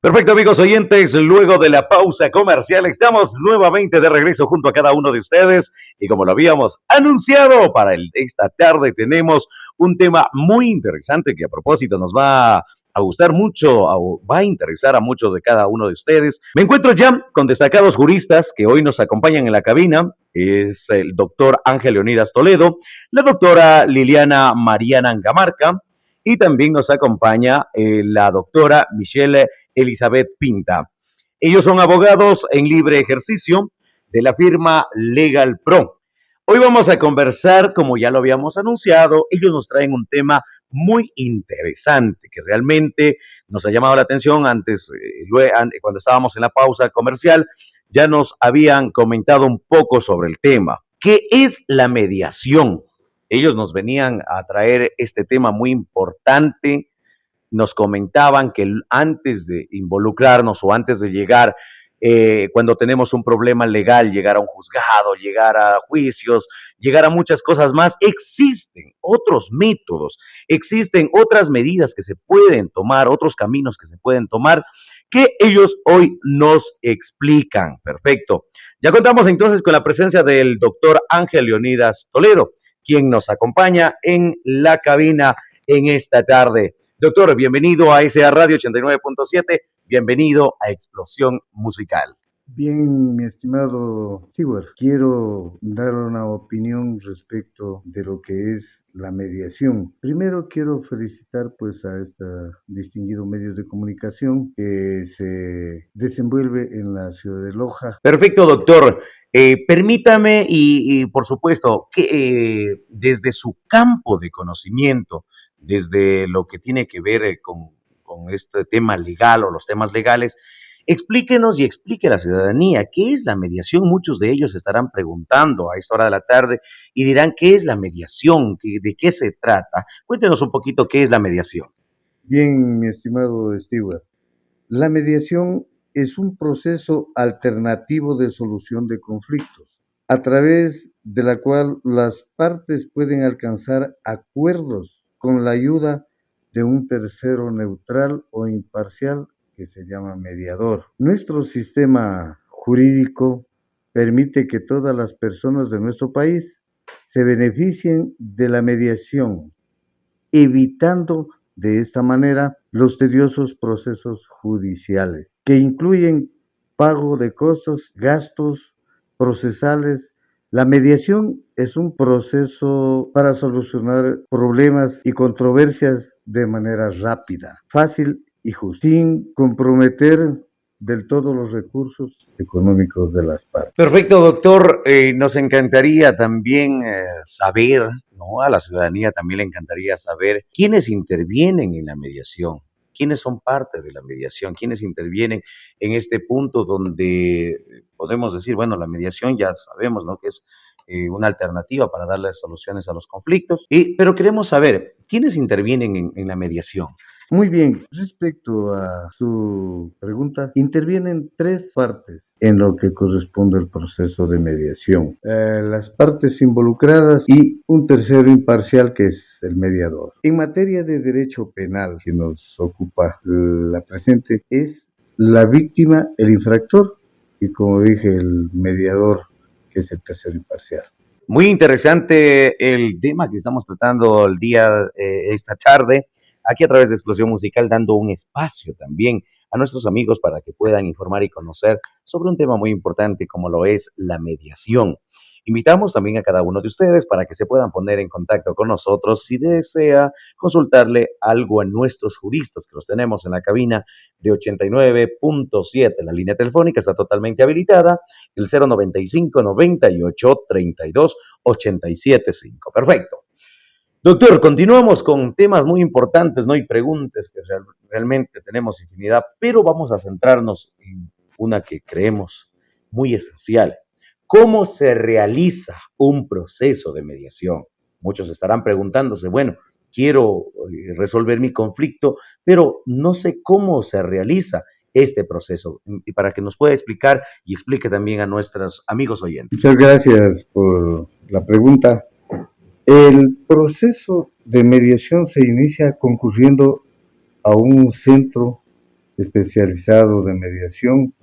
Perfecto, amigos oyentes, luego de la pausa comercial estamos nuevamente de regreso junto a cada uno de ustedes y como lo habíamos anunciado para esta tarde tenemos un tema muy interesante que a propósito nos va a gustar mucho, va a interesar a muchos de cada uno de ustedes. Me encuentro ya con destacados juristas que hoy nos acompañan en la cabina, es el doctor Ángel Leonidas Toledo, la doctora Liliana Mariana Angamarca y también nos acompaña la doctora Michelle Elizabeth Pinta. Ellos son abogados en libre ejercicio de la firma Legal Pro. Hoy vamos a conversar, como ya lo habíamos anunciado, ellos nos traen un tema muy interesante que realmente nos ha llamado la atención antes, cuando estábamos en la pausa comercial, ya nos habían comentado un poco sobre el tema. ¿Qué es la mediación? Ellos nos venían a traer este tema muy importante, nos comentaban que antes de involucrarnos o antes de llegar, cuando tenemos un problema legal, llegar a un juzgado, llegar a juicios, llegar a muchas cosas más, existen otros métodos, existen otras medidas que se pueden tomar, otros caminos que se pueden tomar, que ellos hoy nos explican. Perfecto. Ya contamos entonces con la presencia del doctor Ángel Leonidas Toledo, quien nos acompaña en la cabina en esta tarde. Doctor, bienvenido a SA Radio 89.7, bienvenido a Explosión Musical. Bien, mi estimado Stewart, quiero dar una opinión respecto de lo que es la mediación. Primero quiero felicitar pues a este distinguido medio de comunicación que se desenvuelve en la ciudad de Loja. Perfecto, doctor. Permítame y por supuesto que desde su campo de conocimiento, desde lo que tiene que ver con este tema legal o los temas legales, explíquenos y explique a la ciudadanía qué es la mediación. Muchos de ellos estarán preguntando a esta hora de la tarde y dirán qué es la mediación, de qué se trata. Cuéntenos un poquito qué es la mediación. Bien, mi estimado Stewart, la mediación es un proceso alternativo de solución de conflictos, a través de la cual las partes pueden alcanzar acuerdos con la ayuda de un tercero neutral o imparcial que se llama mediador. Nuestro sistema jurídico permite que todas las personas de nuestro país se beneficien de la mediación, evitando de esta manera los tediosos procesos judiciales, que incluyen pago de costos, gastos procesales. La mediación es un proceso para solucionar problemas y controversias de manera rápida, fácil y justa, sin comprometer del todo los recursos económicos de las partes. Perfecto, doctor. Nos encantaría también saber, ¿no? A la ciudadanía también le encantaría saber quiénes intervienen en la mediación, quiénes son parte de la mediación, quiénes intervienen en este punto donde podemos decir, bueno, la mediación ya sabemos, ¿no? Que es una alternativa para darle soluciones a los conflictos, pero queremos saber quiénes intervienen en la mediación. Muy bien, respecto a su pregunta, intervienen tres partes en lo que corresponde al proceso de mediación. Las partes involucradas y un tercero imparcial que es el mediador. En materia de derecho penal que nos ocupa la presente, es la víctima, el infractor, y como dije, el mediador, que es el tercero imparcial. Muy interesante el tema que estamos tratando el día, esta tarde, aquí a través de Explosión Musical, dando un espacio también a nuestros amigos para que puedan informar y conocer sobre un tema muy importante como lo es la mediación. Invitamos también a cada uno de ustedes para que se puedan poner en contacto con nosotros si desea consultarle algo a nuestros juristas que los tenemos en la cabina de 89.7. La línea telefónica está totalmente habilitada, el 095 98 32 875. Perfecto. Doctor, continuamos con temas muy importantes, ¿no? Y preguntas que realmente tenemos infinidad, pero vamos a centrarnos en una que creemos muy esencial. ¿Cómo se realiza un proceso de mediación? Muchos estarán preguntándose, bueno, quiero resolver mi conflicto, pero no sé cómo se realiza este proceso. Y para que nos pueda explicar y explique también a nuestros amigos oyentes. Muchas gracias por la pregunta. El proceso de mediación se inicia concurriendo a un centro especializado de mediación,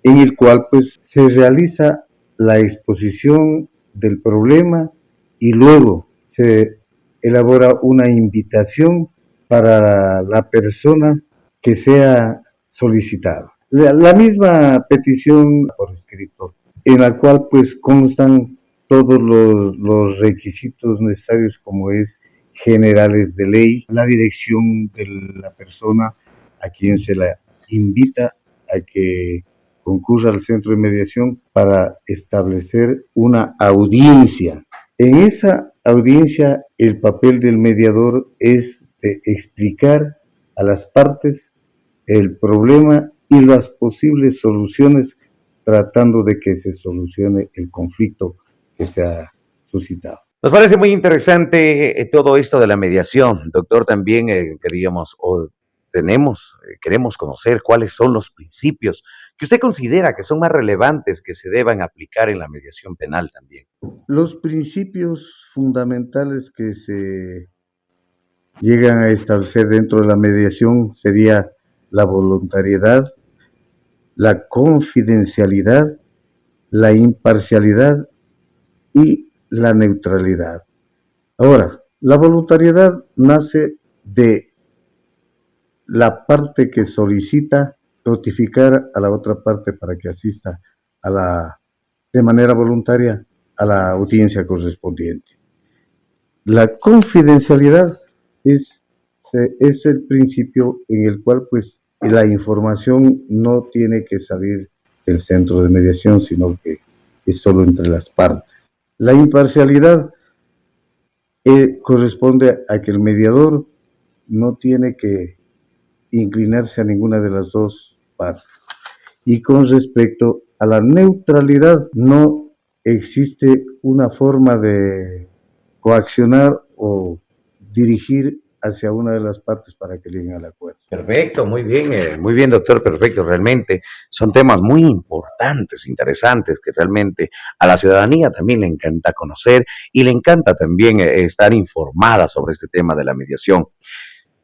en el cual pues se realiza la exposición del problema y luego se elabora una invitación para la persona que sea solicitada. La misma petición por escrito, en la cual pues constan todos los requisitos necesarios como es generales de ley, la dirección de la persona a quien se la invita a que concurra al centro de mediación para establecer una audiencia. En esa audiencia, el papel del mediador es de explicar a las partes el problema y las posibles soluciones, tratando de que se solucione el conflicto que se ha suscitado. Nos parece muy interesante todo esto de la mediación. Doctor, también queríamos o queremos conocer cuáles son los principios que usted considera que son más relevantes que se deban aplicar en la mediación penal también. Los principios fundamentales que se llegan a establecer dentro de la mediación sería la voluntariedad, la confidencialidad, la imparcialidad y la neutralidad. Ahora, la voluntariedad nace de la parte que solicita notificar a la otra parte para que asista de manera voluntaria a la audiencia correspondiente. La confidencialidad es el principio en el cual pues la información no tiene que salir del centro de mediación, sino que es solo entre las partes. La imparcialidad corresponde a que el mediador no tiene que inclinarse a ninguna de las dos partes. Y con respecto a la neutralidad, no existe una forma de coaccionar o dirigir hacia una de las partes para que lleguen al acuerdo. Perfecto, muy bien, doctor, perfecto. Realmente son temas muy importantes, interesantes, que realmente a la ciudadanía también le encanta conocer y le encanta también estar informada sobre este tema de la mediación.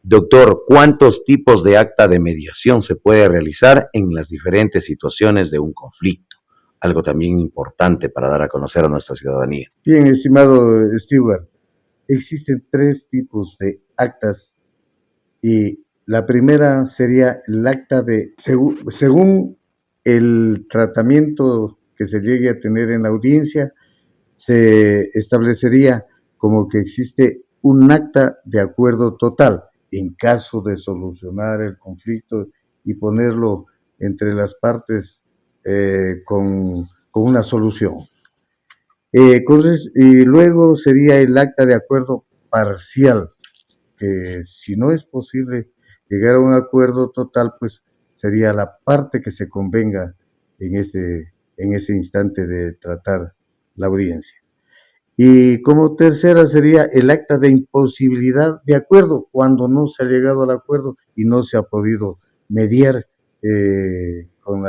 Doctor, ¿cuántos tipos de acta de mediación se puede realizar en las diferentes situaciones de un conflicto? Algo también importante para dar a conocer a nuestra ciudadanía. Bien, estimado Stewart, existen 3 tipos de actas y la primera sería el acta de, según el tratamiento que se llegue a tener en la audiencia, se establecería como que existe un acta de acuerdo total en caso de solucionar el conflicto y ponerlo entre las partes con una solución. Y luego sería el acta de acuerdo parcial, que si no es posible llegar a un acuerdo total, pues sería la parte que se convenga en ese instante de tratar la audiencia. Y como tercera sería el acta de imposibilidad de acuerdo, cuando no se ha llegado al acuerdo y no se ha podido mediar con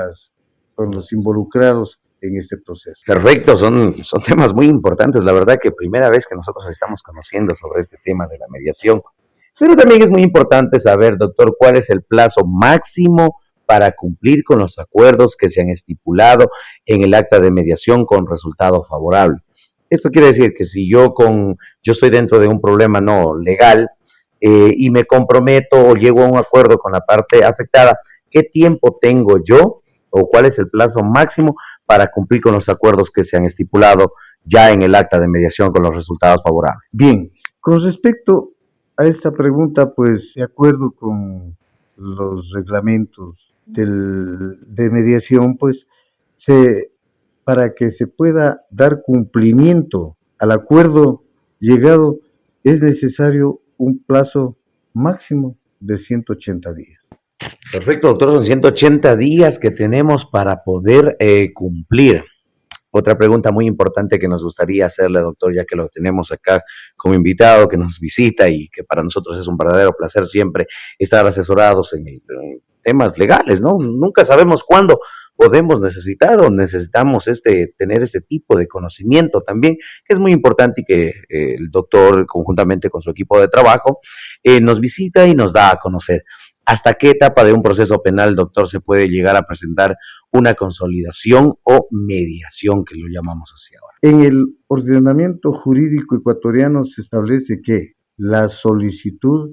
los involucrados en este proceso. Perfecto, son temas muy importantes. La verdad que primera vez que nosotros estamos conociendo sobre este tema de la mediación. Pero también es muy importante saber, doctor, cuál es el plazo máximo para cumplir con los acuerdos que se han estipulado en el acta de mediación con resultado favorable. Esto quiere decir que si yo estoy dentro de un problema no legal y me comprometo o llego a un acuerdo con la parte afectada, ¿qué tiempo tengo yo o cuál es el plazo máximo para cumplir con los acuerdos que se han estipulado ya en el acta de mediación con los resultados favorables? Bien, con respecto a esta pregunta, pues de acuerdo con los reglamentos de mediación, pues para que se pueda dar cumplimiento al acuerdo llegado, es necesario un plazo máximo de 180 días. Perfecto, doctor, son 180 días que tenemos para poder cumplir. Otra pregunta muy importante que nos gustaría hacerle, doctor, ya que lo tenemos acá como invitado, que nos visita y que para nosotros es un verdadero placer siempre estar asesorados en temas legales, ¿no? Nunca sabemos cuándo podemos necesitar o necesitamos tener este tipo de conocimiento también, que es muy importante y que el doctor, conjuntamente con su equipo de trabajo, nos visita y nos da a conocer. ¿Hasta qué etapa de un proceso penal, doctor, se puede llegar a presentar una consolidación o mediación, que lo llamamos así ahora? En el ordenamiento jurídico ecuatoriano se establece que la solicitud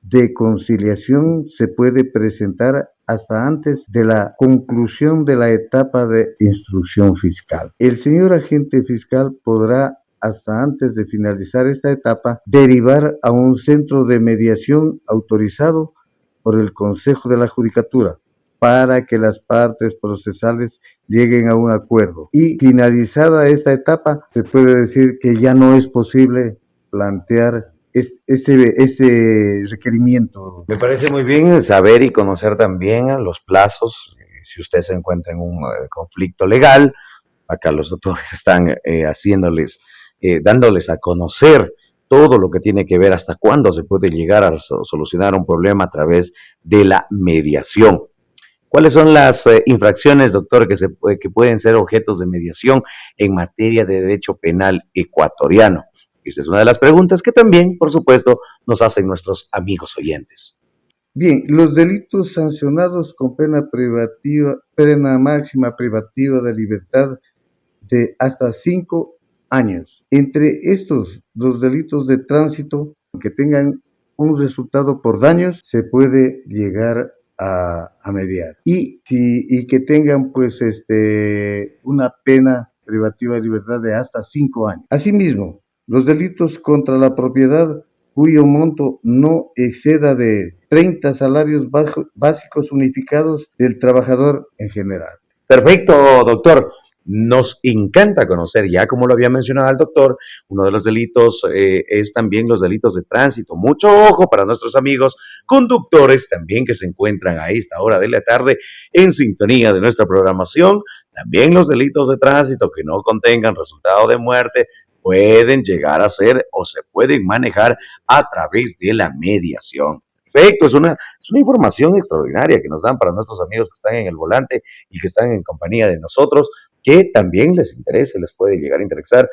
de conciliación se puede presentar hasta antes de la conclusión de la etapa de instrucción fiscal. El señor agente fiscal podrá, hasta antes de finalizar esta etapa, derivar a un centro de mediación autorizado por el Consejo de la Judicatura para que las partes procesales lleguen a un acuerdo. Y finalizada esta etapa, se puede decir que ya no es posible plantear ese requerimiento. Me parece muy bien saber y conocer también los plazos. Si usted se encuentra en un conflicto legal, acá los doctores están dándoles a conocer todo lo que tiene que ver hasta cuándo se puede llegar a solucionar un problema a través de la mediación. ¿Cuáles son las infracciones, doctor, que pueden ser objetos de mediación en materia de derecho penal ecuatoriano? Esta es una de las preguntas que también, por supuesto, nos hacen nuestros amigos oyentes. Bien, los delitos sancionados con pena máxima privativa de libertad de hasta 5 años. Entre estos, los delitos de tránsito que tengan un resultado por daños, se puede llegar a mediar. Y que tengan pues una pena privativa de libertad de hasta 5 años. Asimismo, los delitos contra la propiedad cuyo monto no exceda de 30 salarios básicos unificados del trabajador en general. Perfecto, doctor. Nos encanta conocer, ya como lo había mencionado el doctor, uno de los delitos es también los delitos de tránsito. Mucho ojo para nuestros amigos conductores también que se encuentran a esta hora de la tarde en sintonía de nuestra programación. También los delitos de tránsito que no contengan resultado de muerte pueden llegar a ser o se pueden manejar a través de la mediación. Perfecto, es una información extraordinaria que nos dan para nuestros amigos que están en el volante y que están en compañía de nosotros, que también les interese, les puede llegar a interesar.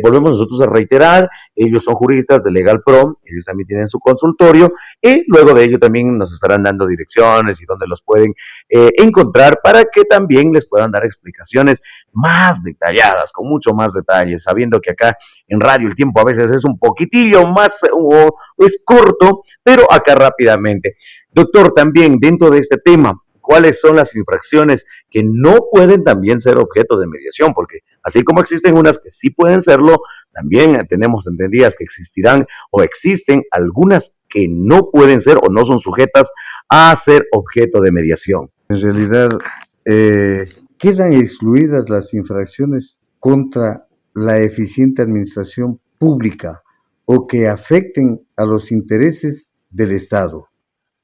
Volvemos nosotros a reiterar, ellos son juristas de Legal Pro, ellos también tienen su consultorio y luego de ello también nos estarán dando direcciones y dónde los pueden encontrar para que también les puedan dar explicaciones más detalladas, con mucho más detalles, sabiendo que acá en radio el tiempo a veces es un poquitillo más o es corto, pero acá rápidamente. Doctor, también dentro de este tema, ¿cuáles son las infracciones que no pueden también ser objeto de mediación? Porque así como existen unas que sí pueden serlo, también tenemos entendidas que existirán o existen algunas que no pueden ser o no son sujetas a ser objeto de mediación. En realidad, quedan excluidas las infracciones contra la eficiente administración pública o que afecten a los intereses del Estado.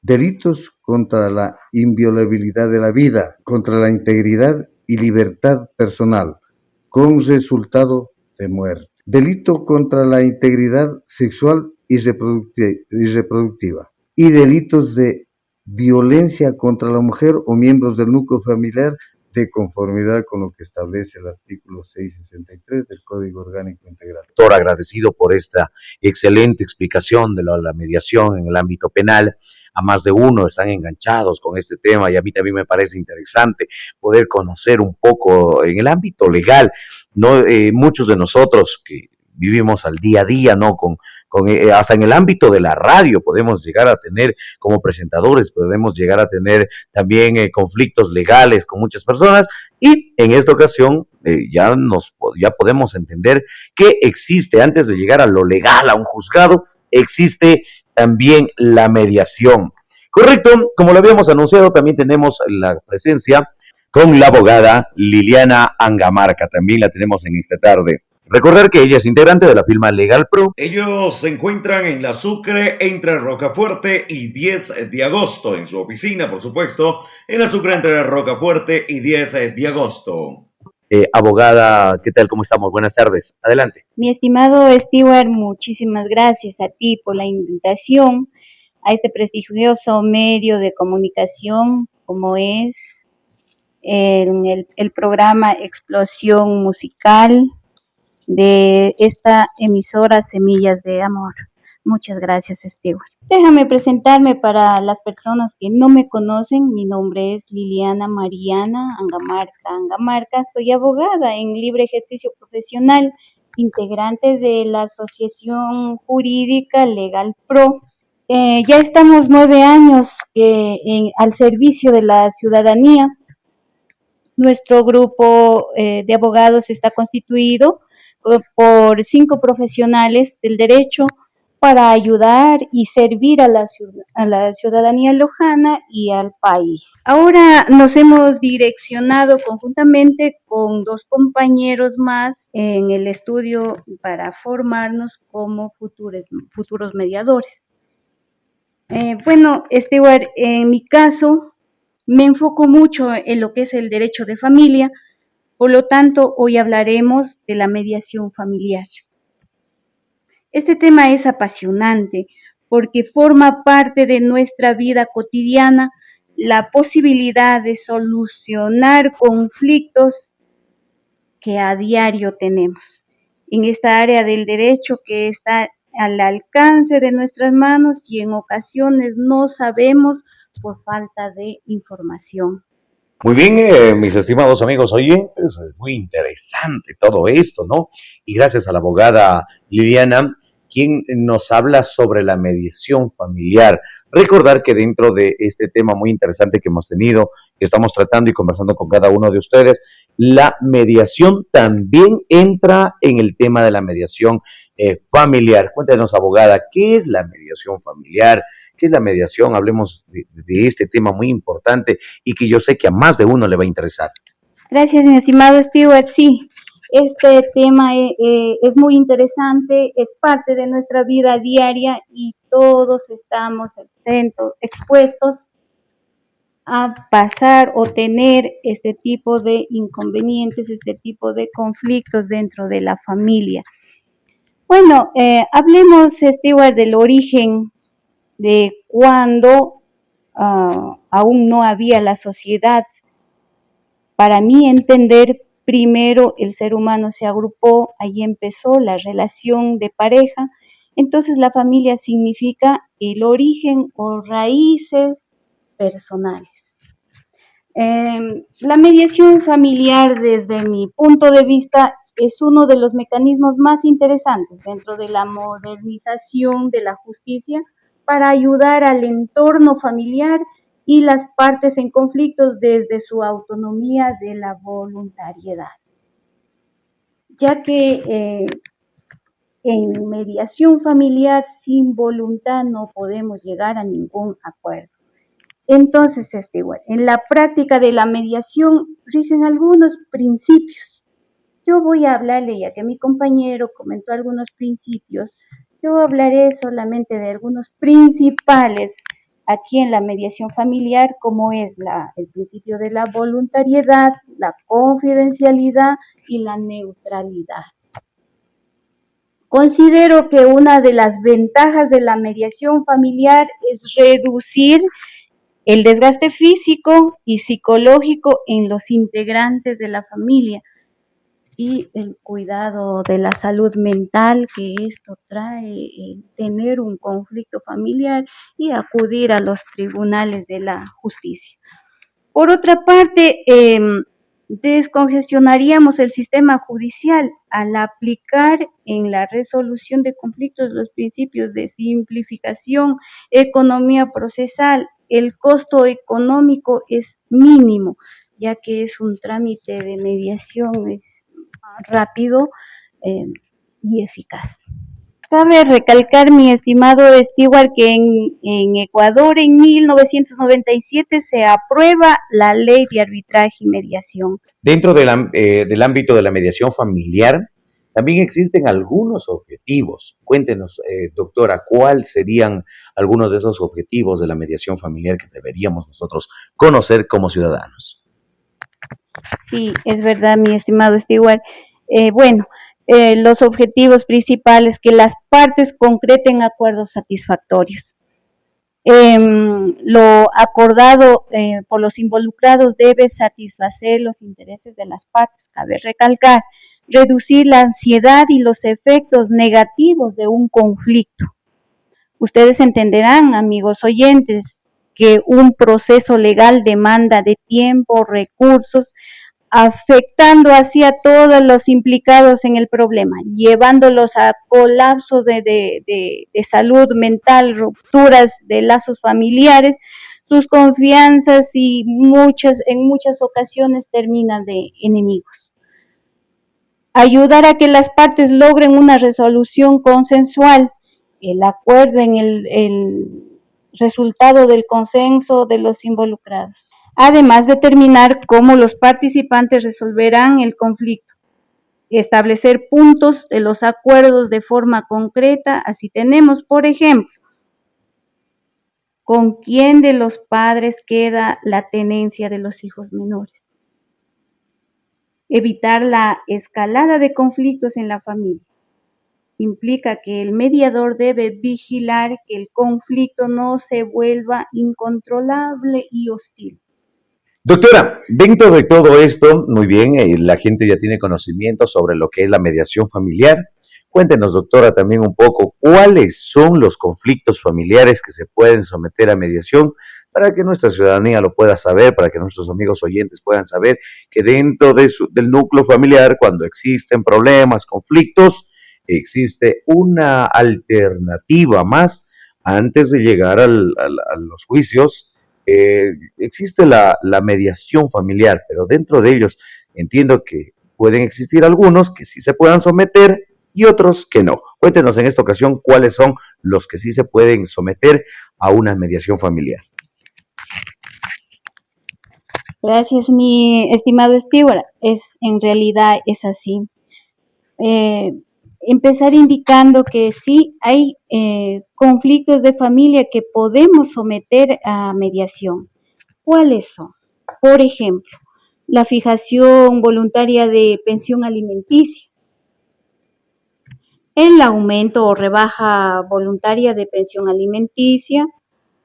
Delitos contra la inviolabilidad de la vida, contra la integridad y libertad personal, con resultado de muerte. Delito contra la integridad sexual y reproductiva. Y delitos de violencia contra la mujer o miembros del núcleo familiar de conformidad con lo que establece el artículo 663 del Código Orgánico Integral. Doctor, agradecido por esta excelente explicación de la mediación en el ámbito penal. A más de uno están enganchados con este tema y a mí también me parece interesante poder conocer un poco en el ámbito legal, ¿no? Muchos de nosotros que vivimos al día a día, ¿no? Hasta en el ámbito de la radio podemos llegar a tener como presentadores, podemos llegar a tener también conflictos legales con muchas personas y en esta ocasión ya podemos entender que existe, antes de llegar a lo legal, a un juzgado, existe también la mediación. Correcto, como lo habíamos anunciado, también tenemos la presencia con la abogada Liliana Angamarca, también la tenemos en esta tarde. Recordar que ella es integrante de la firma Legal Pro. Ellos se encuentran en la Sucre entre Rocafuerte y 10 de agosto, en su oficina, por supuesto, en la Sucre entre Rocafuerte y 10 de agosto. Abogada, ¿qué tal? ¿Cómo estamos? Buenas tardes. Adelante. Mi estimado Stewart, muchísimas gracias a ti por la invitación a este prestigioso medio de comunicación como es el programa Explosión Musical de esta emisora Semillas de Amor. Muchas gracias, Stewart. Déjame presentarme para las personas que no me conocen. Mi nombre es Liliana Mariana Angamarca. Soy abogada en libre ejercicio profesional, integrante de la Asociación Jurídica Legal Pro. Ya estamos 9 años al servicio de la ciudadanía. Nuestro grupo de abogados está constituido por 5 profesionales del derecho para ayudar y servir a la ciudadanía lojana y al país. Ahora nos hemos direccionado conjuntamente con 2 compañeros más en el estudio para formarnos como futuros mediadores. Bueno, Stewart, en mi caso me enfoco mucho en lo que es el derecho de familia, por lo tanto hoy hablaremos de la mediación familiar. Este tema es apasionante porque forma parte de nuestra vida cotidiana la posibilidad de solucionar conflictos que a diario tenemos. En esta área del derecho que está al alcance de nuestras manos y en ocasiones no sabemos por falta de información. Muy bien, mis estimados amigos oyentes, es muy interesante todo esto, ¿no? Y gracias a la abogada Liliana, quien nos habla sobre la mediación familiar. Recordar que dentro de este tema muy interesante que hemos tenido, que estamos tratando y conversando con cada uno de ustedes, la mediación también entra en el tema de la mediación familiar. Cuéntenos, abogada, ¿qué es la mediación familiar? ¿Qué es la mediación? Hablemos de este tema muy importante y que yo sé que a más de uno le va a interesar. Gracias, mi estimado Stewart. Sí, este tema es muy interesante, es parte de nuestra vida diaria y todos estamos expuestos a pasar o tener este tipo de inconvenientes, este tipo de conflictos dentro de la familia. Bueno, hablemos, Stewart, del origen de cuando aún no había la sociedad. Para mí entender, primero el ser humano se agrupó, ahí empezó la relación de pareja, entonces la familia significa el origen o raíces personales. La mediación familiar, desde mi punto de vista, es uno de los mecanismos más interesantes dentro de la modernización de la justicia para ayudar al entorno familiar y las partes en conflictos desde su autonomía de la voluntariedad. Ya que en mediación familiar sin voluntad no podemos llegar a ningún acuerdo. Entonces, en la práctica de la mediación rigen algunos principios. Yo voy a hablarle, ya que mi compañero comentó algunos principios, yo hablaré solamente de algunos principales aquí en la mediación familiar, como es el principio de la voluntariedad, la confidencialidad y la neutralidad. Considero que una de las ventajas de la mediación familiar es reducir el desgaste físico y psicológico en los integrantes de la familia y el cuidado de la salud mental que esto trae, tener un conflicto familiar y acudir a los tribunales de la justicia. Por otra parte, descongestionaríamos el sistema judicial al aplicar en la resolución de conflictos los principios de simplificación, economía procesal. El costo económico es mínimo, ya que es un trámite de mediación, es rápido y eficaz. Cabe recalcar, mi estimado Stewart, que en Ecuador en 1997 se aprueba la ley de arbitraje y mediación. Dentro del ámbito de la mediación familiar, también existen algunos objetivos. Cuéntenos, doctora, ¿cuáles serían algunos de esos objetivos de la mediación familiar que deberíamos nosotros conocer como ciudadanos? Sí, es verdad, mi estimado Stewart. Los objetivos principales, que las partes concreten acuerdos satisfactorios. Lo acordado por los involucrados debe satisfacer los intereses de las partes. Cabe recalcar, reducir la ansiedad y los efectos negativos de un conflicto. Ustedes entenderán, amigos oyentes, que un proceso legal demanda de tiempo, recursos, afectando así a todos los implicados en el problema, llevándolos a colapsos de salud mental, rupturas de lazos familiares, sus confianzas y en muchas ocasiones terminan de enemigos. Ayudar a que las partes logren una resolución consensual, el acuerdo en el resultado del consenso de los involucrados. Además, determinar cómo los participantes resolverán el conflicto, establecer puntos de los acuerdos de forma concreta. Así tenemos, por ejemplo, con quién de los padres queda la tenencia de los hijos menores. Evitar la escalada de conflictos en la familia. Implica que el mediador debe vigilar que el conflicto no se vuelva incontrolable y hostil. Doctora, dentro de todo esto, muy bien, la gente ya tiene conocimiento sobre lo que es la mediación familiar. Cuéntenos, doctora, también un poco cuáles son los conflictos familiares que se pueden someter a mediación para que nuestra ciudadanía lo pueda saber, para que nuestros amigos oyentes puedan saber que dentro del núcleo familiar, cuando existen problemas, conflictos, existe una alternativa más antes de llegar a los juicios. Existe la mediación familiar, pero dentro de ellos entiendo que pueden existir algunos que sí se puedan someter y otros que no. Cuéntenos en esta ocasión cuáles son los que sí se pueden someter a una mediación familiar. Gracias, mi estimado Stewart. En realidad es así. Empezar indicando que sí hay conflictos de familia que podemos someter a mediación. ¿Cuáles son? Por ejemplo, la fijación voluntaria de pensión alimenticia, el aumento o rebaja voluntaria de pensión alimenticia,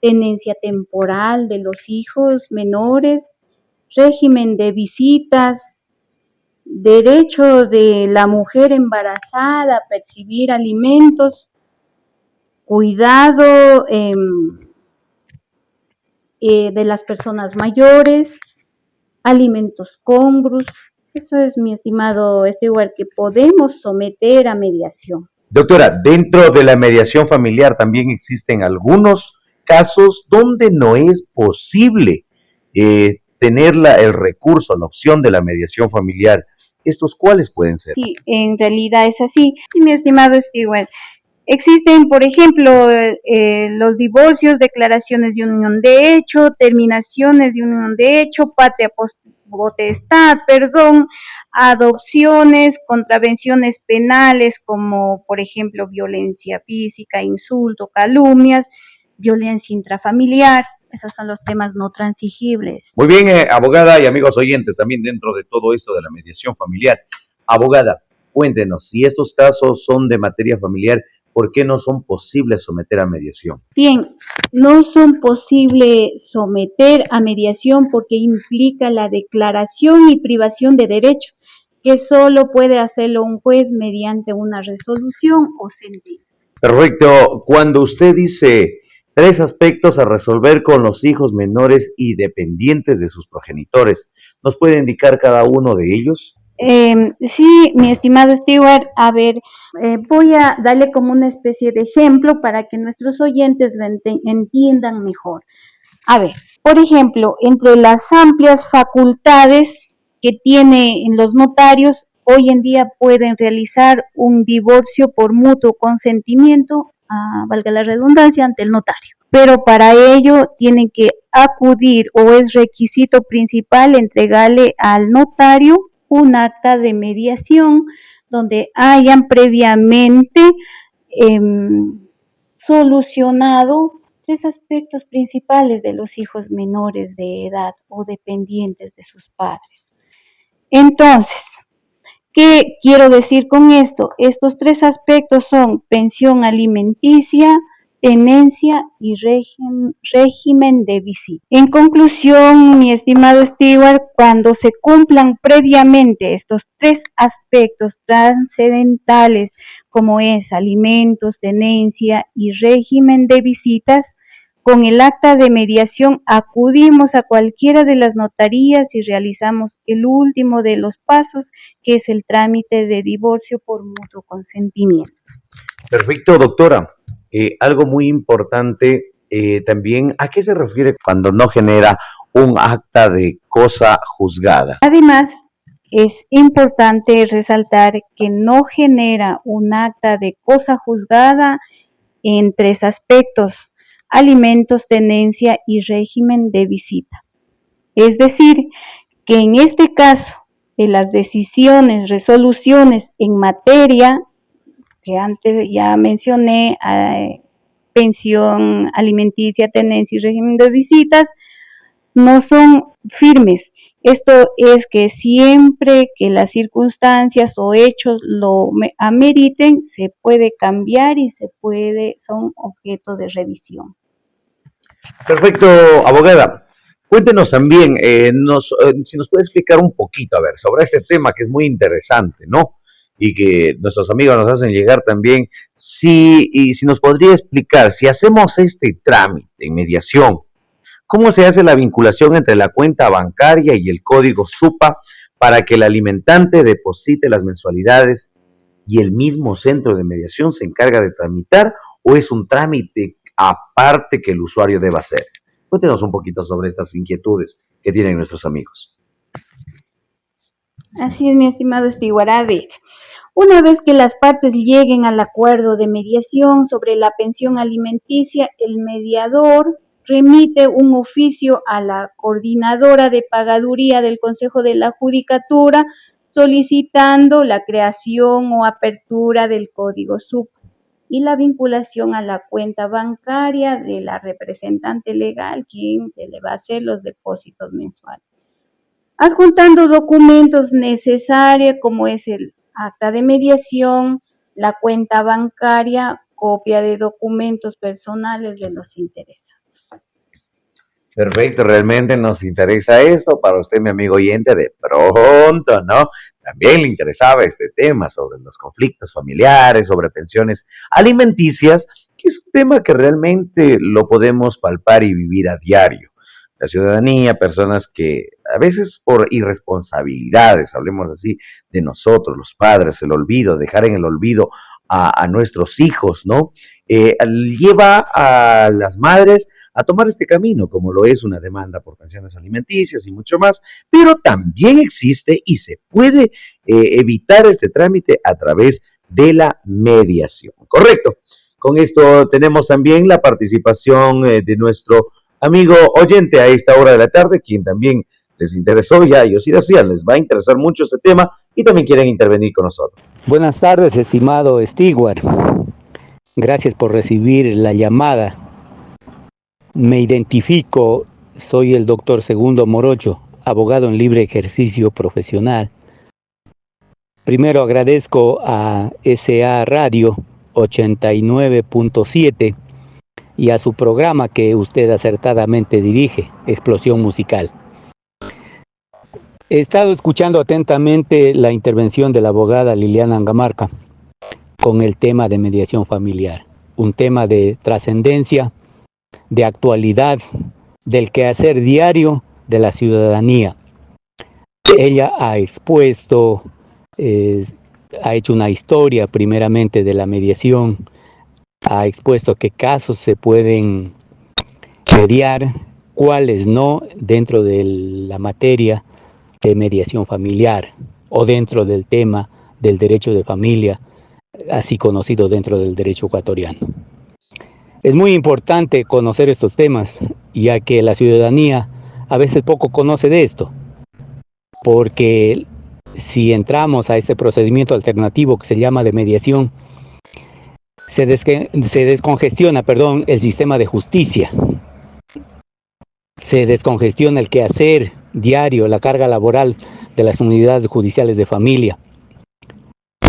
tenencia temporal de los hijos menores, régimen de visitas, derecho de la mujer embarazada a percibir alimentos, cuidado de las personas mayores, alimentos congruos. Eso es, mi estimado Stewart, que podemos someter a mediación. Doctora, dentro de la mediación familiar también existen algunos casos donde no es posible tener el recurso, la opción de la mediación familiar. ¿Estos cuáles pueden ser? Sí, en realidad es así. Sí, mi estimado Stewart. Existen, por ejemplo, los divorcios, declaraciones de unión de hecho, terminaciones de unión de hecho, patria potestad, adopciones, contravenciones penales como, por ejemplo, violencia física, insulto, calumnias, violencia intrafamiliar. Esos son los temas no transigibles. Muy bien, abogada y amigos oyentes, también dentro de todo esto de la mediación familiar. Abogada, cuéntenos, si estos casos son de materia familiar, ¿por qué no son posibles someter a mediación? Bien, no son posibles someter a mediación porque implica la declaración y privación de derechos, que solo puede hacerlo un juez mediante una resolución o sentencia. Perfecto. Cuando usted dice 3 aspectos a resolver con los hijos menores y dependientes de sus progenitores, ¿nos puede indicar cada uno de ellos? Sí, mi estimado Stewart, a ver, voy a darle como una especie de ejemplo para que nuestros oyentes lo entiendan mejor. A ver, por ejemplo, entre las amplias facultades que tienen los notarios, hoy en día pueden realizar un divorcio por mutuo consentimiento, valga la redundancia, ante el notario. Pero para ello tienen que acudir o es requisito principal entregarle al notario un acta de mediación donde hayan previamente solucionado 3 aspectos principales de los hijos menores de edad o dependientes de sus padres. Entonces, ¿qué quiero decir con esto? Estos 3 aspectos son pensión alimenticia, tenencia y régimen de visita. En conclusión, mi estimado Stewart, cuando se cumplan previamente estos 3 aspectos trascendentales como es alimentos, tenencia y régimen de visitas. Con el acta de mediación acudimos a cualquiera de las notarías y realizamos el último de los pasos, que es el trámite de divorcio por mutuo consentimiento. Perfecto, doctora. Algo muy importante también, ¿a qué se refiere cuando no genera un acta de cosa juzgada? Además, es importante resaltar que no genera un acta de cosa juzgada en 3 aspectos: alimentos, tenencia y régimen de visita. Es decir, que en este caso de las decisiones, resoluciones en materia que antes ya mencioné, pensión alimenticia, tenencia y régimen de visitas, no son firmes. Esto es que siempre que las circunstancias o hechos lo ameriten, se puede cambiar y son objeto de revisión. Perfecto, abogada. Cuéntenos también, si nos puede explicar un poquito, a ver, sobre este tema que es muy interesante, ¿no? Y que nuestros amigos nos hacen llegar también, y si nos podría explicar, si hacemos este trámite en mediación, ¿cómo se hace la vinculación entre la cuenta bancaria y el código SUPA para que el alimentante deposite las mensualidades y el mismo centro de mediación se encarga de tramitar, o es un trámite aparte que el usuario deba hacer? Cuéntenos un poquito sobre estas inquietudes que tienen nuestros amigos. Así es, mi estimado Stewart. A ver, una vez que las partes lleguen al acuerdo de mediación sobre la pensión alimenticia, el mediador remite un oficio a la coordinadora de pagaduría del Consejo de la Judicatura solicitando la creación o apertura del código SUPA y la vinculación a la cuenta bancaria de la representante legal, quien se le va a hacer los depósitos mensuales, adjuntando documentos necesarios como es el acta de mediación, la cuenta bancaria, copia de documentos personales de los interesados. Perfecto, realmente nos interesa esto para usted, mi amigo oyente, de pronto, ¿no? También le interesaba este tema sobre los conflictos familiares, sobre pensiones alimenticias, que es un tema que realmente lo podemos palpar y vivir a diario. La ciudadanía, personas que a veces por irresponsabilidades, hablemos así, de nosotros, los padres, el olvido, dejar en el olvido a nuestros hijos, ¿no? Lleva a las madres a tomar este camino, como lo es una demanda por pensiones alimenticias y mucho más, pero también existe y se puede evitar este trámite a través de la mediación. Correcto. Con esto tenemos también la participación de nuestro amigo oyente a esta hora de la tarde, quien también les interesó, ya ellos sí decían, les va a interesar mucho este tema y también quieren intervenir con nosotros. Buenas tardes, estimado Stewart. Gracias por recibir la llamada. Me identifico, soy el doctor Segundo Morocho, abogado en libre ejercicio profesional. Primero agradezco a SA Radio 89.7 y a su programa que usted acertadamente dirige, Explosión Musical. He estado escuchando atentamente la intervención de la abogada Liliana Angamarca con el tema de mediación familiar, un tema de trascendencia, de actualidad, del quehacer diario de la ciudadanía. Ella ha expuesto, ha hecho una historia primeramente de la mediación, ha expuesto qué casos se pueden mediar, cuáles no, dentro de la materia de mediación familiar o dentro del tema del derecho de familia, así conocido dentro del derecho ecuatoriano. Es muy importante conocer estos temas, ya que la ciudadanía a veces poco conoce de esto, porque si entramos a este procedimiento alternativo que se llama de mediación, se descongestiona, el sistema de justicia, se descongestiona el quehacer diario, la carga laboral de las unidades judiciales de familia,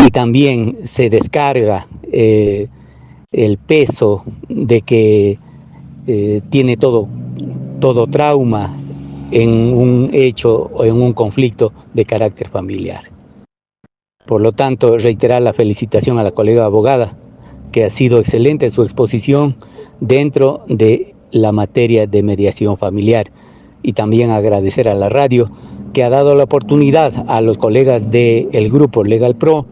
y también se descarga el peso de que tiene todo trauma en un hecho o en un conflicto de carácter familiar. Por lo tanto, reiterar la felicitación a la colega abogada, que ha sido excelente en su exposición dentro de la materia de mediación familiar. Y también agradecer a la radio que ha dado la oportunidad a los colegas del grupo Legal Pro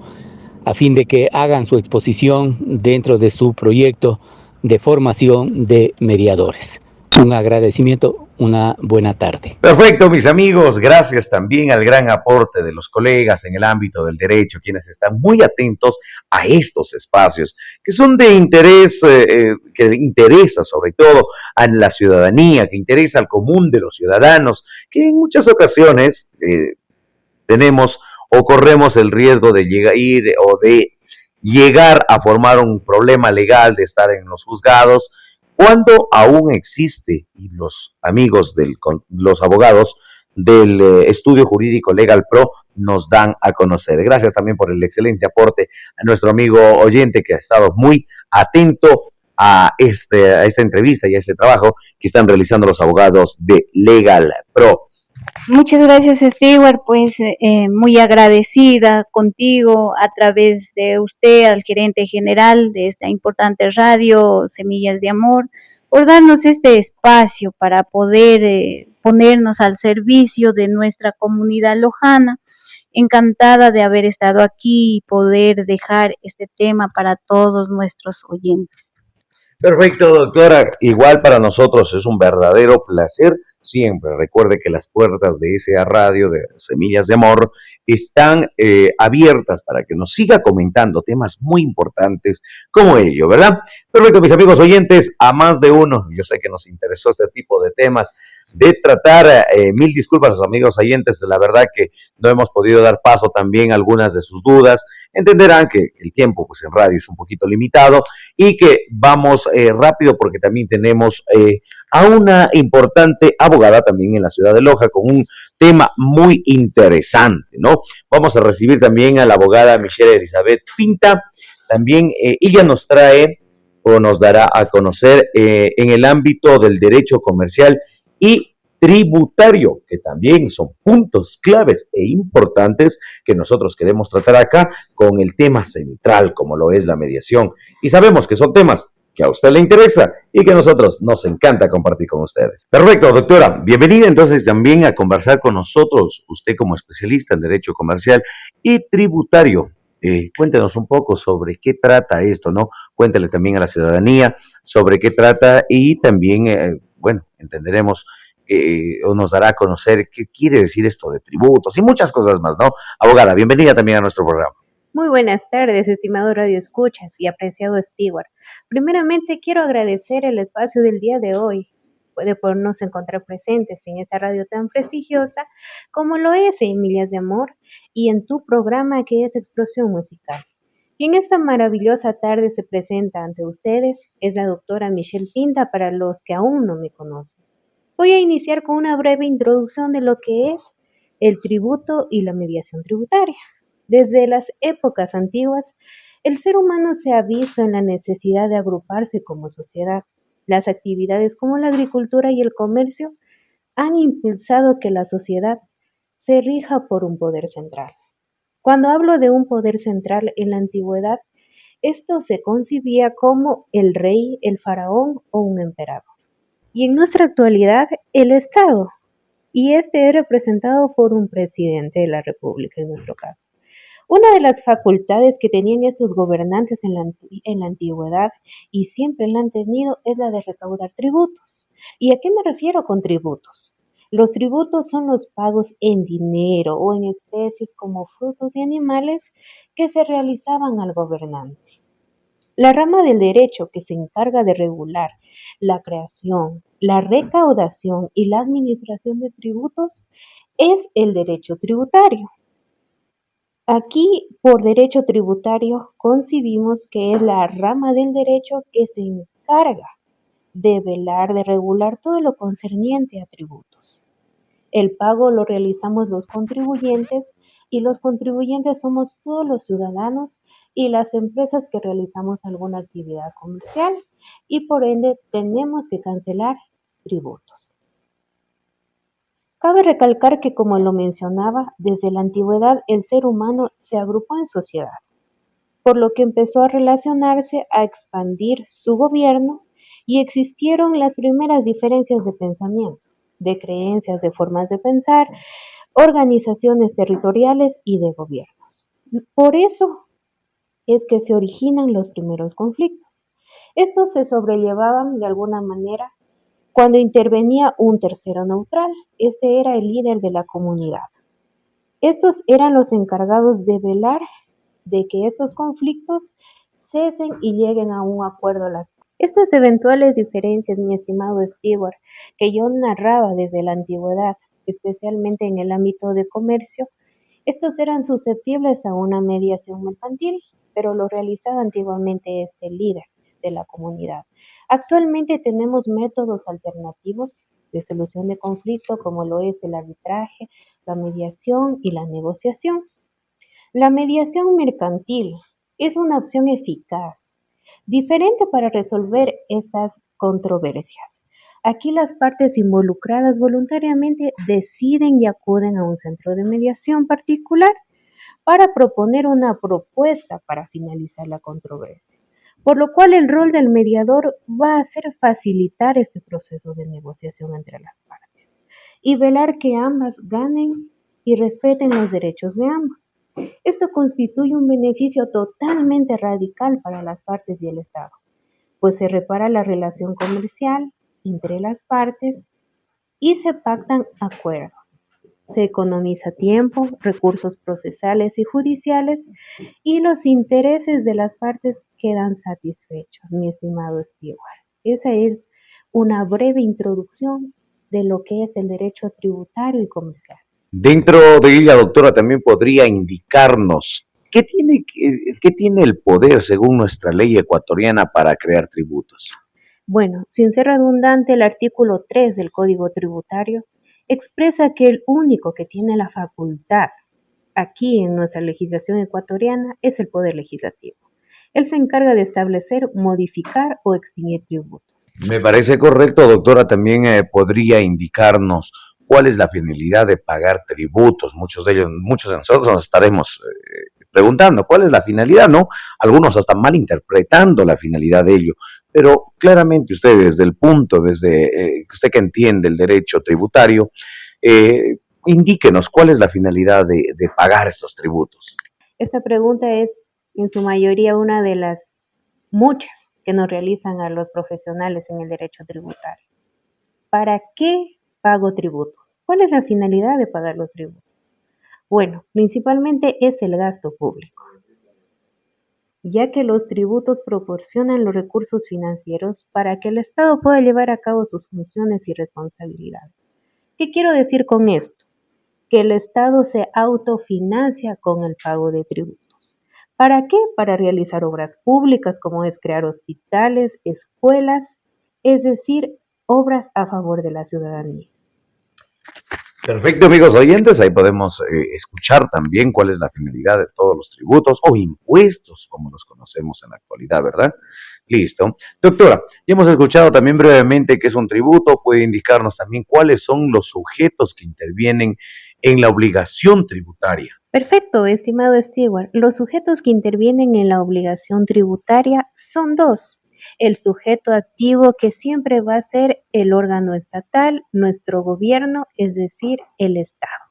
a fin de que hagan su exposición dentro de su proyecto de formación de mediadores. Un agradecimiento, una buena tarde. Perfecto, mis amigos, gracias también al gran aporte de los colegas en el ámbito del derecho, quienes están muy atentos a estos espacios, que son de interés, que interesa sobre todo a la ciudadanía, que interesa al común de los ciudadanos, que en muchas ocasiones tenemos o corremos el riesgo de ir o de llegar a formar un problema legal, de estar en los juzgados, cuando aún existe, y los amigos, los abogados del estudio jurídico Legal Pro nos dan a conocer. Gracias también por el excelente aporte a nuestro amigo oyente que ha estado muy atento a esta entrevista y a este trabajo que están realizando los abogados de Legal Pro. Muchas gracias, Stewart, pues muy agradecida contigo a través de usted, al gerente general de esta importante radio, Semillas de Amor, por darnos este espacio para poder ponernos al servicio de nuestra comunidad lojana. Encantada de haber estado aquí y poder dejar este tema para todos nuestros oyentes. Perfecto, doctora. Igual para nosotros es un verdadero placer. Siempre recuerde que las puertas de SA Radio, de Semillas de Amor, están abiertas para que nos siga comentando temas muy importantes como ello, ¿verdad? Perfecto, mis amigos oyentes, a más de uno, yo sé que nos interesó este tipo de temas, de tratar, mil disculpas a los amigos oyentes, la verdad que no hemos podido dar paso también a algunas de sus dudas. Entenderán que el tiempo pues en radio es un poquito limitado y que vamos rápido porque también tenemos a una importante abogada también en la ciudad de Loja con un tema muy interesante, ¿no? Vamos a recibir también a la abogada Michelle Elizabeth Pinta. También ella nos trae o nos dará a conocer en el ámbito del derecho comercial y tributario, que también son puntos claves e importantes que nosotros queremos tratar acá con el tema central, como lo es la mediación. Y sabemos que son temas que a usted le interesa y que a nosotros nos encanta compartir con ustedes. Perfecto, doctora. Bienvenida entonces también a conversar con nosotros, usted como especialista en derecho comercial y tributario. Cuéntenos un poco sobre qué trata esto, ¿no? Cuéntele también a la ciudadanía sobre qué trata y también, bueno, entenderemos o nos dará a conocer qué quiere decir esto de tributos y muchas cosas más, ¿no? Abogada, bienvenida también a nuestro programa. Muy buenas tardes, estimado Radio Escuchas y apreciado Stewart. Primeramente, quiero agradecer el espacio del día de hoy, de podernos encontrar presentes en esta radio tan prestigiosa como lo es Semillas de Amor y en tu programa que es Explosión Musical. Y en esta maravillosa tarde se presenta ante ustedes es la doctora Michelle Pinta para los que aún no me conocen. Voy a iniciar con una breve introducción de lo que es el tributo y la mediación tributaria. Desde las épocas antiguas, el ser humano se ha visto en la necesidad de agruparse como sociedad. Las actividades como la agricultura y el comercio han impulsado que la sociedad se rija por un poder central. Cuando hablo de un poder central en la antigüedad, esto se concibía como el rey, el faraón o un emperador. Y en nuestra actualidad, el Estado, y este es representado por un presidente de la República en nuestro caso. Una de las facultades que tenían estos gobernantes en la antigüedad y siempre la han tenido es la de recaudar tributos. ¿Y a qué me refiero con tributos? Los tributos son los pagos en dinero o en especies como frutos y animales que se realizaban al gobernante. La rama del derecho que se encarga de regular la creación, la recaudación y la administración de tributos es el derecho tributario. Aquí, por derecho tributario, concibimos que es la rama del derecho que se encarga de velar, de regular todo lo concerniente a tributos. El pago lo realizamos los contribuyentes y los contribuyentes somos todos los ciudadanos y las empresas que realizamos alguna actividad comercial y por ende tenemos que cancelar tributos. Cabe recalcar que, como lo mencionaba, desde la antigüedad el ser humano se agrupó en sociedad, por lo que empezó a relacionarse, a expandir su gobierno y existieron las primeras diferencias de pensamiento, de creencias, de formas de pensar, organizaciones territoriales y de gobiernos. Por eso es que se originan los primeros conflictos. Estos se sobrellevaban de alguna manera cuando intervenía un tercero neutral. Este era el líder de la comunidad. Estos eran los encargados de velar de que estos conflictos cesen y lleguen a un acuerdo. Estas eventuales diferencias, mi estimado Stewart, que yo narraba desde la antigüedad, especialmente en el ámbito de comercio, estos eran susceptibles a una mediación mercantil, pero lo realizaba antiguamente este líder de la comunidad. Actualmente tenemos métodos alternativos de solución de conflicto, como lo es el arbitraje, la mediación y la negociación. La mediación mercantil es una opción eficaz, diferente para resolver estas controversias. Aquí las partes involucradas voluntariamente deciden y acuden a un centro de mediación particular para proponer una propuesta para finalizar la controversia, por lo cual el rol del mediador va a ser facilitar este proceso de negociación entre las partes y velar que ambas ganen y respeten los derechos de ambos. Esto constituye un beneficio totalmente radical para las partes y el Estado, pues se repara la relación comercial entre las partes y se pactan acuerdos. Se economiza tiempo, recursos procesales y judiciales, y los intereses de las partes quedan satisfechos, mi estimado Stewart. Esa es una breve introducción de lo que es el derecho tributario y comercial. Dentro de ella, doctora, también podría indicarnos qué tiene el poder, según nuestra ley ecuatoriana, para crear tributos. Bueno, sin ser redundante, el artículo 3 del Código Tributario expresa que el único que tiene la facultad aquí en nuestra legislación ecuatoriana es el Poder Legislativo. Él se encarga de establecer, modificar o extinguir tributos. Me parece correcto, doctora, también podría indicarnos cuál es la finalidad de pagar tributos. Muchos de nosotros nos estaremos preguntando cuál es la finalidad, ¿no? Algunos hasta malinterpretando la finalidad de ello. Pero claramente usted, desde usted que entiende el derecho tributario, indíquenos cuál es la finalidad de pagar estos tributos. Esta pregunta es en su mayoría una de las muchas que nos realizan a los profesionales en el derecho tributario. ¿Para qué pago tributos? ¿Cuál es la finalidad de pagar los tributos? Bueno, principalmente es el gasto público, ya que los tributos proporcionan los recursos financieros para que el Estado pueda llevar a cabo sus funciones y responsabilidades. ¿Qué quiero decir con esto? Que el Estado se autofinancia con el pago de tributos. ¿Para qué? Para realizar obras públicas como es crear hospitales, escuelas, es decir, obras a favor de la ciudadanía. Perfecto, amigos oyentes, ahí podemos escuchar también cuál es la finalidad de todos los tributos o impuestos, como los conocemos en la actualidad, ¿verdad? Listo. Doctora, ya hemos escuchado también brevemente qué es un tributo, puede indicarnos también cuáles son los sujetos que intervienen en la obligación tributaria. Perfecto, estimado Stewart. Los sujetos que intervienen en la obligación tributaria son dos. El sujeto activo, que siempre va a ser el órgano estatal, nuestro gobierno, es decir, el Estado.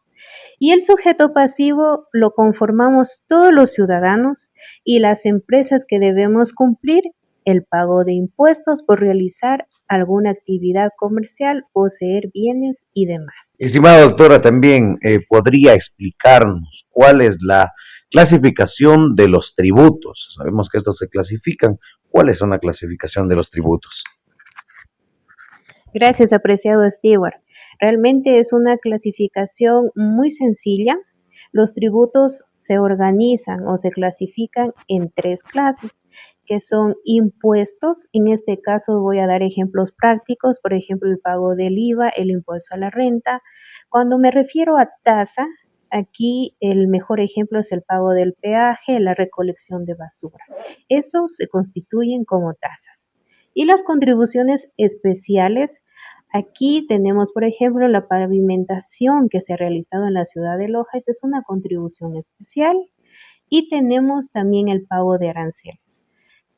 Y el sujeto pasivo lo conformamos todos los ciudadanos y las empresas que debemos cumplir el pago de impuestos por realizar alguna actividad comercial, poseer bienes y demás. Estimada doctora, también podría explicarnos cuál es la clasificación de los tributos. Sabemos que estos se clasifican. ¿Cuál es una clasificación de los tributos? Gracias, apreciado Stewart. Realmente es una clasificación muy sencilla. Los tributos se organizan o se clasifican en tres clases, que son impuestos. En este caso voy a dar ejemplos prácticos, por ejemplo, el pago del IVA, el impuesto a la renta. Cuando me refiero a tasa, aquí el mejor ejemplo es el pago del peaje, la recolección de basura. Esos se constituyen como tasas. Y las contribuciones especiales, Aquí tenemos, por ejemplo, la pavimentación que se ha realizado en la ciudad de Loja. Esa es una contribución especial. Y tenemos también el pago de aranceles.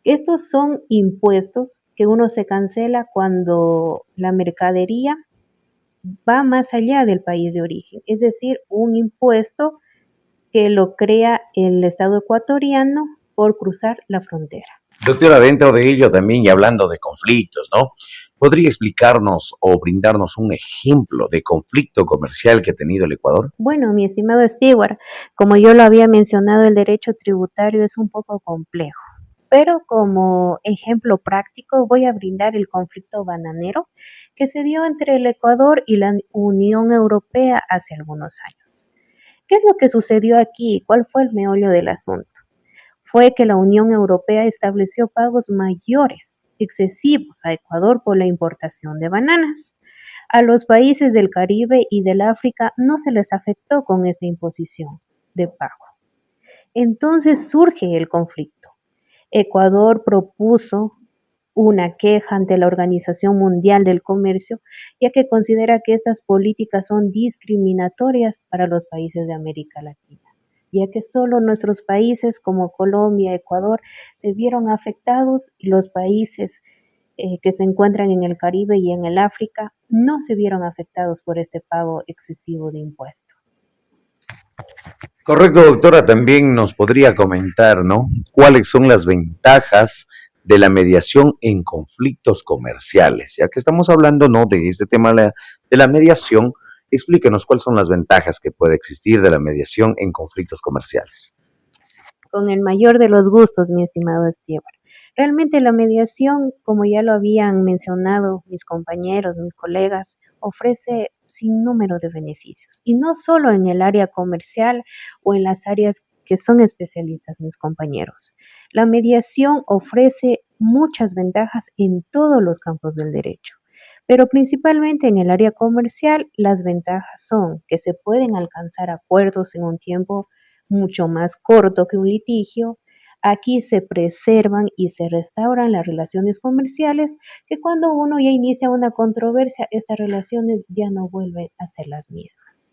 Estos son impuestos que uno se cancela cuando la mercadería va más allá del país de origen, es decir, un impuesto que lo crea el Estado ecuatoriano por cruzar la frontera. Doctora, dentro de ello también, y hablando de conflictos, ¿no? ¿Podría explicarnos o brindarnos un ejemplo de conflicto comercial que ha tenido el Ecuador? Bueno, mi estimado Stewart, como yo lo había mencionado, el derecho tributario es un poco complejo, pero como ejemplo práctico voy a brindar el conflicto bananero que se dio entre el Ecuador y la Unión Europea hace algunos años. ¿Qué es lo que sucedió aquí? ¿Cuál fue el meollo del asunto? Fue que la Unión Europea estableció pagos mayores, excesivos a Ecuador por la importación de bananas. A los países del Caribe y del África no se les afectó con esta imposición de pago. Entonces surge el conflicto. Ecuador propuso una queja ante la Organización Mundial del Comercio, ya que considera que estas políticas son discriminatorias para los países de América Latina, ya que solo nuestros países como Colombia, Ecuador, se vieron afectados y los países que se encuentran en el Caribe y en el África no se vieron afectados por este pago excesivo de impuestos. Correcto, doctora, también nos podría comentar, ¿no? ¿Cuáles son las ventajas de la mediación en conflictos comerciales? Ya que estamos hablando, ¿no?, de este tema de la mediación, explíquenos cuáles son las ventajas que puede existir de la mediación en conflictos comerciales. Con el mayor de los gustos, mi estimado Stewart. Realmente la mediación, como ya lo habían mencionado mis compañeros, mis colegas, ofrece sin número de beneficios. Y no solo en el área comercial o en las áreas que son especialistas mis compañeros. La mediación ofrece muchas ventajas en todos los campos del derecho. Pero principalmente en el área comercial, las ventajas son que se pueden alcanzar acuerdos en un tiempo mucho más corto que un litigio. Aquí se preservan y se restauran las relaciones comerciales, que cuando uno ya inicia una controversia, estas relaciones ya no vuelven a ser las mismas.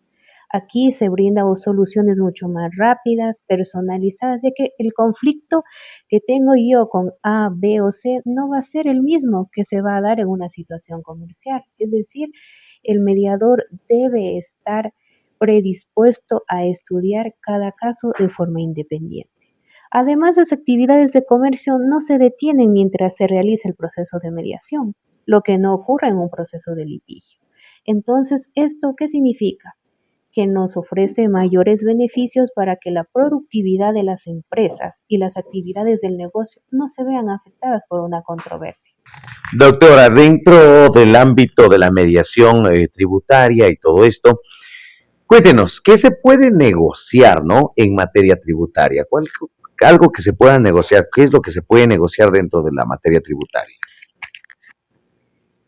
Aquí se brindan soluciones mucho más rápidas, personalizadas, ya que el conflicto que tengo yo con A, B o C no va a ser el mismo que se va a dar en una situación comercial. Es decir, el mediador debe estar predispuesto a estudiar cada caso de forma independiente. Además, las actividades de comercio no se detienen mientras se realiza el proceso de mediación, lo que no ocurre en un proceso de litigio. Entonces, ¿esto qué significa? Que nos ofrece mayores beneficios para que la productividad de las empresas y las actividades del negocio no se vean afectadas por una controversia. Doctora, dentro del ámbito de la mediación tributaria y todo esto, cuéntenos, ¿qué se puede negociar, ¿no?, en materia tributaria? Algo que se pueda negociar, ¿qué es lo que se puede negociar dentro de la materia tributaria?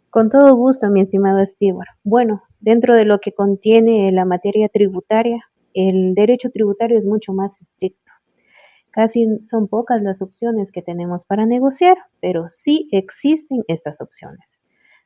Con todo gusto, mi estimado Stewart. Bueno, dentro de lo que contiene la materia tributaria, el derecho tributario es mucho más estricto. Casi son pocas las opciones que tenemos para negociar, pero sí existen estas opciones.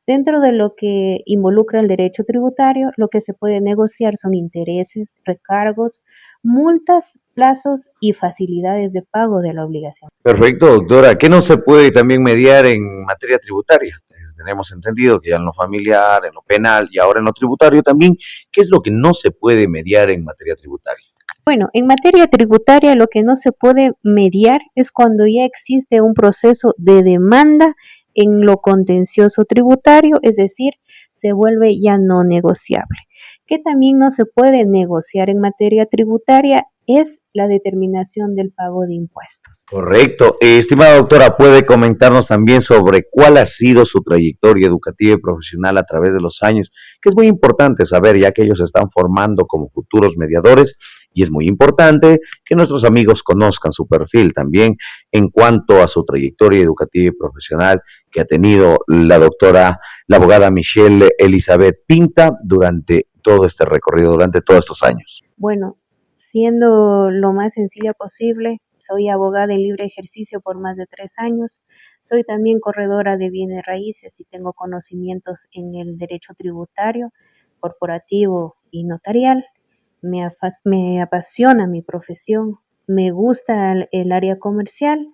Dentro de lo que involucra el derecho tributario, lo que se puede negociar son intereses, recargos, multas, plazos y facilidades de pago de la obligación. Perfecto, doctora. ¿Qué no se puede también mediar en materia tributaria? Tenemos entendido que ya en lo familiar, en lo penal y ahora en lo tributario también. ¿Qué es lo que no se puede mediar en materia tributaria? Bueno, en materia tributaria lo que no se puede mediar es cuando ya existe un proceso de demanda en lo contencioso tributario, es decir, se vuelve ya no negociable. Que también no se puede negociar en materia tributaria es la determinación del pago de impuestos. Correcto. Estimada doctora, ¿puede comentarnos también sobre cuál ha sido su trayectoria educativa y profesional a través de los años? Que es muy importante saber, ya que ellos se están formando como futuros mediadores, y es muy importante que nuestros amigos conozcan su perfil también en cuanto a su trayectoria educativa y profesional que ha tenido la doctora, la abogada Michelle Elizabeth Pinta durante todo este recorrido, durante todos estos años. Bueno, siendo lo más sencilla posible, Soy abogada en libre ejercicio por más de 3 años. Soy también corredora de bienes raíces y tengo conocimientos en el derecho tributario, corporativo y notarial. Me apasiona mi profesión, me gusta el área comercial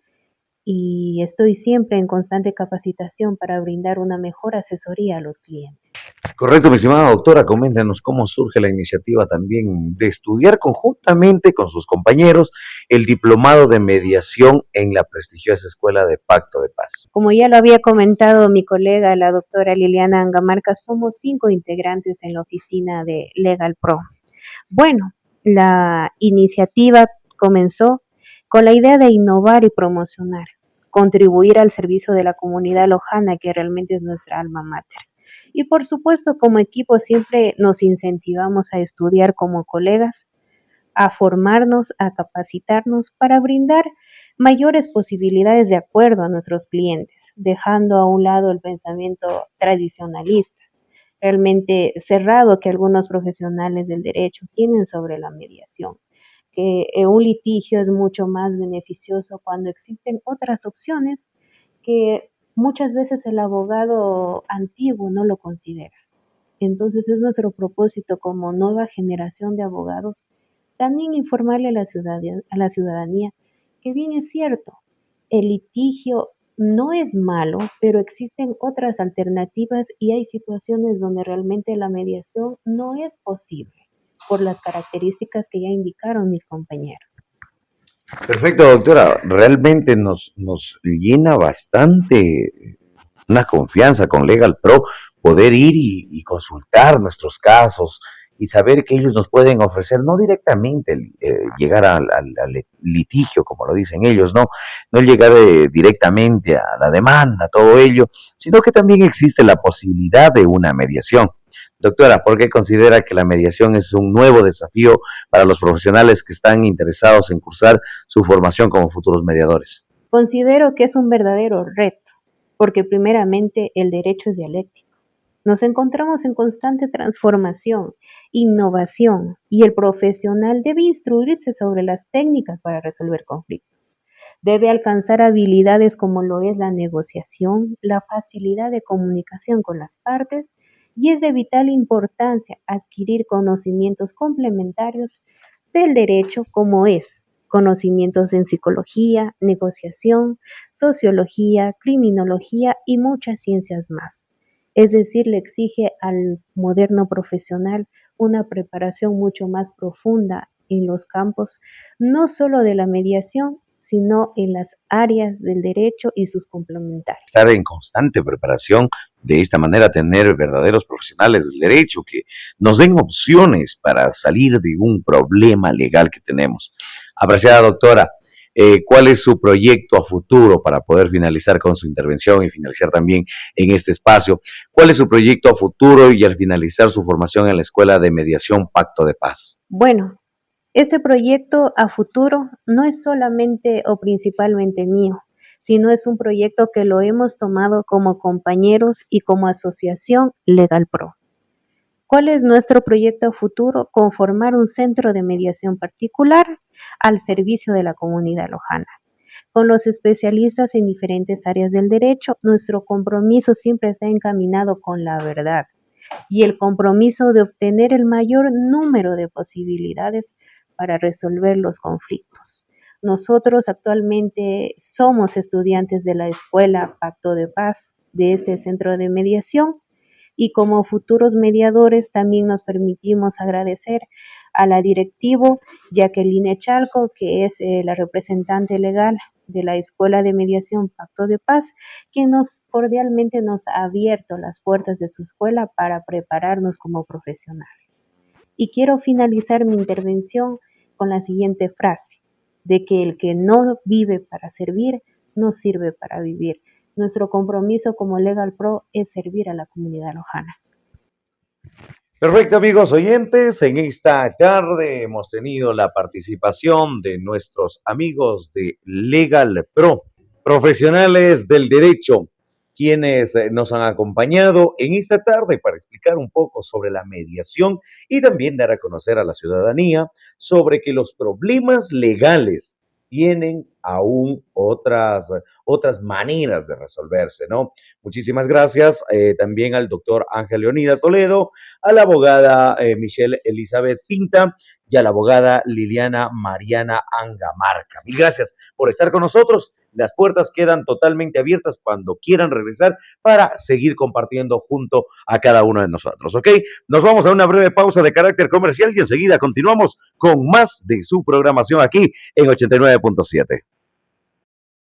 y estoy siempre en constante capacitación para brindar una mejor asesoría a los clientes. Correcto, mi estimada doctora, coméntanos cómo surge la iniciativa también de estudiar conjuntamente con sus compañeros el diplomado de mediación en la prestigiosa Escuela de Pacto de Paz. Como ya lo había comentado mi colega, la doctora Liliana Angamarca, somos 5 integrantes en la oficina de Legal Pro. Bueno, la iniciativa comenzó con la idea de innovar y promocionar, contribuir al servicio de la comunidad lojana, que realmente es nuestra alma mater. Y por supuesto, como equipo siempre nos incentivamos a estudiar como colegas, a formarnos, a capacitarnos para brindar mayores posibilidades de acuerdo a nuestros clientes, dejando a un lado el pensamiento tradicionalista, realmente cerrado que algunos profesionales del derecho tienen sobre la mediación, que un litigio es mucho más beneficioso cuando existen otras opciones que muchas veces el abogado antiguo no lo considera. Entonces es nuestro propósito como nueva generación de abogados también informarle a la ciudadanía que bien es cierto, el litigio no es malo, pero existen otras alternativas y hay situaciones donde realmente la mediación no es posible por las características que ya indicaron mis compañeros. Perfecto, doctora. Realmente nos llena bastante una confianza con Legal Pro poder ir y consultar nuestros casos y saber que ellos nos pueden ofrecer, no directamente llegar al litigio, como lo dicen ellos, no llegar directamente a la demanda, todo ello, sino que también existe la posibilidad de una mediación. Doctora, ¿por qué considera que la mediación es un nuevo desafío para los profesionales que están interesados en cursar su formación como futuros mediadores? Considero que es un verdadero reto, porque primeramente el derecho es dialéctico. Nos encontramos en constante transformación, innovación, y el profesional debe instruirse sobre las técnicas para resolver conflictos. Debe alcanzar habilidades como lo es la negociación, la facilidad de comunicación con las partes, y es de vital importancia adquirir conocimientos complementarios del derecho como es conocimientos en psicología, negociación, sociología, criminología y muchas ciencias más. Es decir, le exige al moderno profesional una preparación mucho más profunda en los campos, no solo de la mediación, sino en las áreas del derecho y sus complementarios. Estar en constante preparación, de esta manera tener verdaderos profesionales del derecho que nos den opciones para salir de un problema legal que tenemos. Apreciada doctora, ¿cuál es su proyecto a futuro para poder finalizar con su intervención y finalizar también en este espacio? ¿Cuál es su proyecto a futuro y al finalizar su formación en la Escuela de Mediación Pacto de Paz? Bueno, este proyecto a futuro no es solamente o principalmente mío, sino es un proyecto que lo hemos tomado como compañeros y como asociación Legal Pro. ¿Cuál es nuestro proyecto a futuro? Conformar un centro de mediación particular al servicio de la comunidad lojana. Con los especialistas en diferentes áreas del derecho, nuestro compromiso siempre está encaminado con la verdad y el compromiso de obtener el mayor número de posibilidades para resolver los conflictos. Nosotros actualmente somos estudiantes de la Escuela Pacto de Paz de este centro de mediación y como futuros mediadores también nos permitimos agradecer a la directivo Jacqueline Chalco, que es la representante legal de la Escuela de Mediación Pacto de Paz, que cordialmente nos ha abierto las puertas de su escuela para prepararnos como profesionales. Y quiero finalizar mi intervención con la siguiente frase, de que el que no vive para servir, no sirve para vivir. Nuestro compromiso como Legal Pro es servir a la comunidad lojana. Perfecto, amigos oyentes, en esta tarde hemos tenido la participación de nuestros amigos de Legal Pro, profesionales del derecho, quienes nos han acompañado en esta tarde para explicar un poco sobre la mediación y también dar a conocer a la ciudadanía sobre que los problemas legales tienen aún otras maneras de resolverse, ¿no? Muchísimas gracias también al doctor Ángel Leonidas Toledo, a la abogada Michelle Elizabeth Pinta y a la abogada Liliana Mariana Angamarca. Mil gracias por estar con nosotros. Las puertas quedan totalmente abiertas cuando quieran regresar para seguir compartiendo junto a cada uno de nosotros, ¿ok? Nos vamos a una breve pausa de carácter comercial y enseguida continuamos con más de su programación aquí en 89.7.